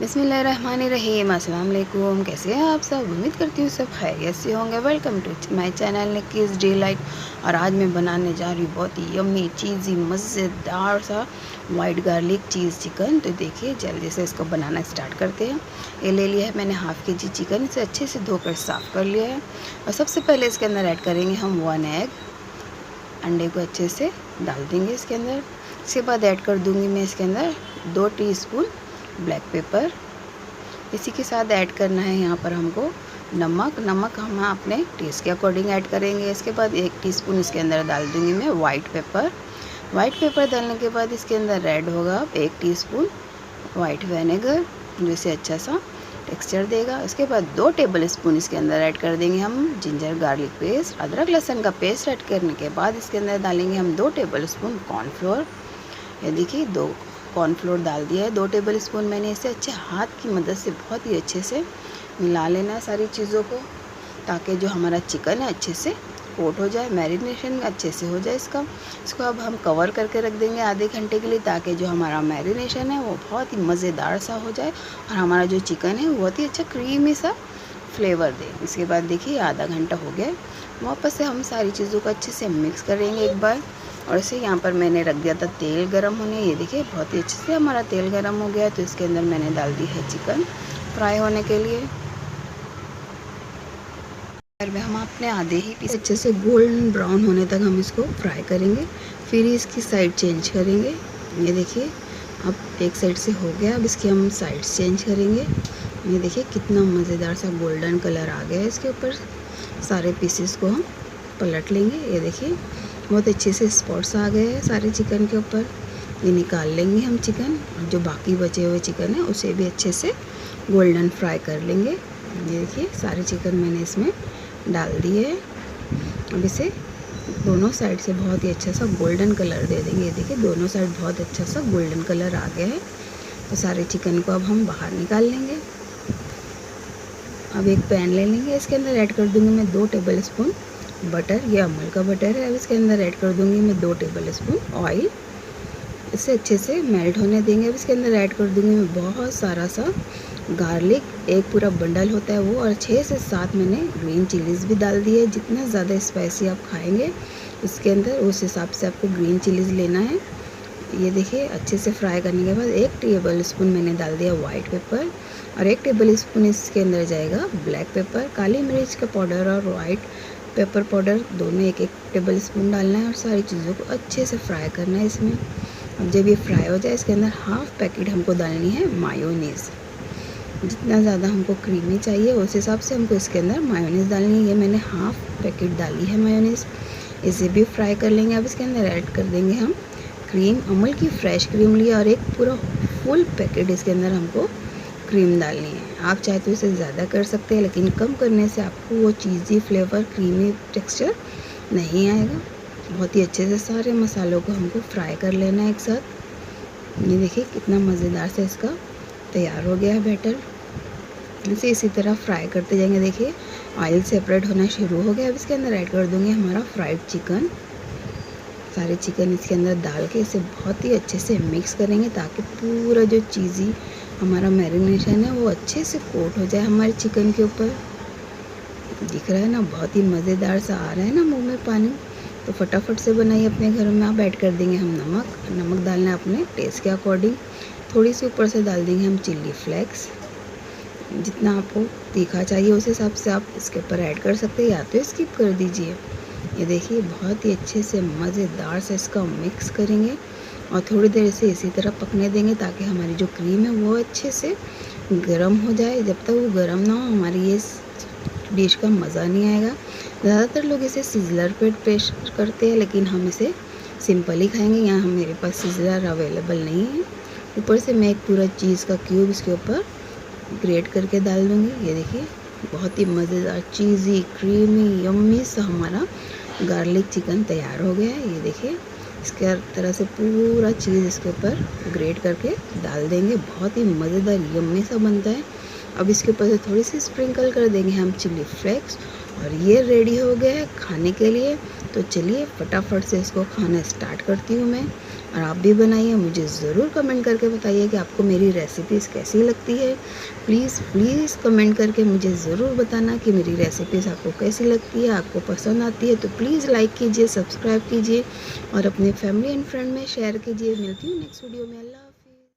बिस्मिल्लाहिर्रहमानिर्रहीम। अस्सलाम वालेकुम। कैसे हैं आप सब? उम्मीद करती हूँ सब खैरियत से होंगे। Welcome to my channel Nikki's delight. और आज मैं बनाने जा रही हूँ बहुत ही यम्मी चीज़ी मज़ेदार सा वाइट गार्लिक चीज़ चिकन। तो देखिए जल्दी से इसको बनाना स्टार्ट करते हैं। ये ले लिया है मैंने हाफ़ के जी चिकन। इसे अच्छे से धोकर साफ़ कर लिया है। और सबसे पहले इसके अंदर ऐड करेंगे हम 1 एग। अंडे को अच्छे से डाल देंगे इसके अंदर। इसके बाद ऐड कर दूँगी मैं इसके अंदर 2 टीस्पून ब्लैक पेपर। इसी के साथ ऐड करना है यहाँ पर हमको नमक हम अपने टेस्ट के अकॉर्डिंग ऐड करेंगे। इसके बाद 1 टीस्पून इसके अंदर डाल दूँगी मैं वाइट पेपर डालने के बाद इसके अंदर ऐड होगा 1 टीस्पून वाइट विनेगर, जो इसे अच्छा सा टेक्सचर देगा। उसके बाद 2 टेबल स्पून इसके अंदर ऐड कर देंगे हम जिंजर गार्लिक पेस्ट, अदरक लहसुन का पेस्ट। ऐड करने के बाद इसके अंदर डालेंगे हम 2 टेबल स्पून कॉर्नफ्लोर। ये देखिए 2 कॉर्नफ्लोर डाल दिया है 2 टेबल स्पून। मैंने इसे अच्छे हाथ की मदद से बहुत ही अच्छे से मिला लेना है सारी चीज़ों को, ताकि जो हमारा चिकन है अच्छे से कोट हो जाए, मैरिनेशन अच्छे से हो जाए इसको अब हम कवर करके रख देंगे आधे घंटे के लिए, ताकि जो हमारा मैरिनेशन है वो बहुत ही मज़ेदार सा हो जाए और हमारा जो चिकन है बहुत ही अच्छा क्रीमी सा फ्लेवर दे। इसके बाद देखिए आधा घंटा हो गया। वापस से हम सारी चीज़ों को अच्छे से मिक्स करेंगे एक बार। और इसे यहाँ पर मैंने रख दिया था तेल गरम होने। ये देखिए बहुत ही अच्छे से हमारा तेल गरम हो गया है। तो इसके अंदर मैंने डाल दी है चिकन फ्राई होने के लिए। और हम अपने आधे ही पीस अच्छे से गोल्डन ब्राउन होने तक हम इसको फ्राई करेंगे, फिर इसकी साइड चेंज करेंगे। ये देखिए अब एक साइड से हो गया, अब इसकी हम साइड चेंज करेंगे। ये देखिए कितना मज़ेदार सा गोल्डन कलर आ गया है इसके ऊपर। सारे पीसेस को हम पलट लेंगे। ये देखिए बहुत अच्छे से स्पॉट्स आ गए हैं सारे चिकन के ऊपर। ये निकाल लेंगे हम चिकन, और जो बाकी बचे हुए चिकन है उसे भी अच्छे से गोल्डन फ्राई कर लेंगे। ये देखिए सारे चिकन मैंने इसमें डाल दिए हैं। अब इसे दोनों साइड से बहुत ही अच्छा सा गोल्डन कलर दे देंगे। ये देखिए दोनों साइड बहुत अच्छा सा गोल्डन कलर आ गया है। तो सारे चिकन को अब हम बाहर निकाल लेंगे। अब एक पैन ले लेंगे, इसके अंदर ऐड कर दूंगी मैं 2 टेबल स्पून बटर। ये अमूल का बटर है। अब इसके अंदर ऐड कर दूंगी मैं 2 टेबल स्पून ऑयल। इसे अच्छे से मेल्ट होने देंगे। अब इसके अंदर ऐड कर दूंगी मैं बहुत सारा सा गार्लिक, एक पूरा बंडल होता है वो, और 6 से 7 मैंने ग्रीन चिलीज़ भी डाल दी है। जितना ज़्यादा स्पाइसी आप खाएंगे इसके अंदर उस हिसाब से आपको ग्रीन चिलीज़ लेना है। ये देखिए अच्छे से फ्राई करने के बाद 1 टेबल स्पून मैंने डाल दिया वाइट पेपर, और 1 टेबल स्पून इसके अंदर जाएगा ब्लैक पेपर। काली मिर्च का पाउडर और वाइट पेपर पाउडर दोनों 1-1 टेबल स्पून डालना है, और सारी चीज़ों को अच्छे से फ्राई करना है इसमें। अब जब ये फ्राई हो जाए इसके अंदर हाफ़ पैकेट हमको डालनी है मायोनीज़। जितना ज़्यादा हमको क्रीमी चाहिए उस हिसाब से हमको इसके अंदर मायोनीज़ डालनी है। ये मैंने हाफ़ पैकेट डाली है मायोनीज़। इसे भी फ्राई कर लेंगे। अब इसके अंदर ऐड कर देंगे हम क्रीम। अमूल की फ्रेश क्रीम लिया, और एक पूरा फुल पैकेट इसके अंदर हमको क्रीम डालनी है। आप चाहे तो इसे ज़्यादा कर सकते हैं, लेकिन कम करने से आपको वो चीज़ी फ्लेवर, क्रीमी टेक्सचर नहीं आएगा। बहुत ही अच्छे से सारे मसालों को हमको फ्राई कर लेना है एक साथ। ये देखिए कितना मज़ेदार से इसका तैयार हो गया है बैटर। इसे इसी तरह फ्राई करते जाएंगे। देखिए ऑयल सेपरेट होना शुरू हो गया। अब इसके अंदर ऐड कर दूँगी हमारा फ्राइड चिकन। सारे चिकन इसके अंदर डाल के इसे बहुत ही अच्छे से मिक्स करेंगे, ताकि पूरा जो चीज़ी हमारा मैरिनेशन है वो अच्छे से कोट हो जाए हमारे चिकन के ऊपर। दिख रहा है ना, बहुत ही मज़ेदार सा आ रहा है ना मुंह में पानी। तो फटाफट से बनाइए अपने घरों में। आप ऐड कर देंगे हम नमक डालना है अपने टेस्ट के अकॉर्डिंग। थोड़ी सी ऊपर से डाल देंगे हम चिल्ली फ्लेक्स। जितना आपको तीखा चाहिए उस हिसाब से आप इसके ऊपर ऐड कर सकते हैं, या तो स्किप कर दीजिए। ये देखिए बहुत ही अच्छे से मज़ेदार से इसका मिक्स करेंगे, और थोड़ी देर इसे इसी तरह पकने देंगे, ताकि हमारी जो क्रीम है वो अच्छे से गर्म हो जाए। जब तक वो गर्म ना हो हमारी ये डिश का मज़ा नहीं आएगा। ज़्यादातर लोग इसे सिज़लर पे पेश करते हैं, लेकिन हम इसे सिंपल ही खाएंगे। यहाँ मेरे पास सिज़लर अवेलेबल नहीं है। ऊपर से मैं एक पूरा चीज़ का क्यूब इसके ऊपर ग्रेट करके डाल दूँगी। ये देखिए बहुत ही मज़ेदार चीज़ी क्रीमी यम्मी सा हमारा गार्लिक चिकन तैयार हो गया है। ये देखिए इसके तरह से पूरा चीज़ इसके ऊपर ग्रेट करके डाल देंगे। बहुत ही मज़ेदार यम्मी सा बनता है। अब इसके ऊपर से थोड़ी सी स्प्रिंकल कर देंगे हम चिली फ्लेक्स, और ये रेडी हो गया है खाने के लिए। तो चलिए फटाफट से इसको खाना स्टार्ट करती हूँ मैं। और आप भी बनाइए। मुझे ज़रूर कमेंट करके बताइए कि आपको मेरी रेसिपीज़ कैसी लगती है। प्लीज़ कमेंट करके मुझे ज़रूर बताना कि मेरी रेसिपीज़ आपको कैसी लगती है, आपको पसंद आती है तो प्लीज़ लाइक कीजिए, सब्सक्राइब कीजिए और अपने फैमिली एंड फ्रेंड में शेयर कीजिए। मिलती हूँ नेक्स्ट वीडियो में। अल्लाह।